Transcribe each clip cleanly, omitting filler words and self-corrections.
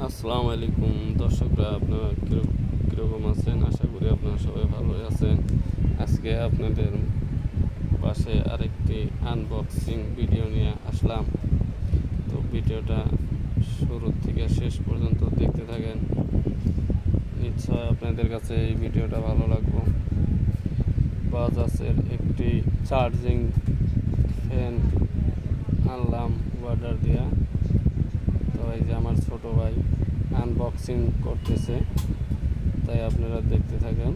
আসসালামু আলাইকুম দর্শকরা, আপনারা কীরকম আছেন? আশা করি আপনারা সবাই ভালোই আছেন। আজকে আপনাদের পাশে আরেকটি আনবক্সিং ভিডিও নিয়ে আসলাম। তো ভিডিওটা শুরু থেকে শেষ পর্যন্ত দেখতে থাকেন, নিশ্চয় আপনাদের কাছে এই ভিডিওটা ভালো লাগবে। বাজাজের একটি চার্জিং ফ্যান আনলাম অর্ডার দিয়া। তো এই যে আমার ছোট ভাই আনবক্সিং করতেছে, তাই আপনারা দেখতে থাকেন।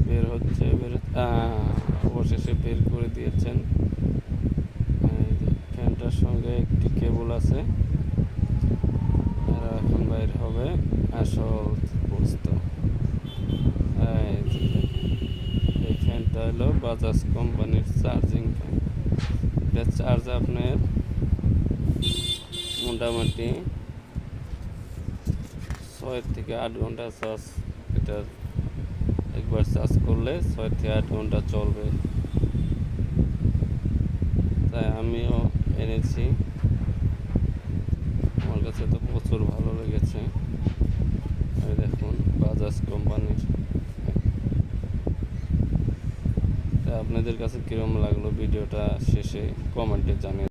বের হচ্ছে, অবশেষে বের করে দিয়েছেন। ফ্যানটার সঙ্গে একটি কেবল আছে, এখন বাইর হবে আসল বস্তু। এই ফ্যানটা হলো বাজাজ কোম্পানির চার্জিং ফ্যান। এটা চার্জ আপনার মোটামুটি 6 থেকে 8 ঘন্টা চার্জ। এটার একবার চার্জ করলে 6 থেকে 8 ঘন্টা চলবে। তাই আমিও এনেছি, আমার কাছে তো প্রচুর ভালো লেগেছে। এই দেখুন বাজাজ কোম্পানির। তা আপনাদের কাছে কীরকম লাগলো ভিডিওটা শেষে কমেন্টে জানিয়ে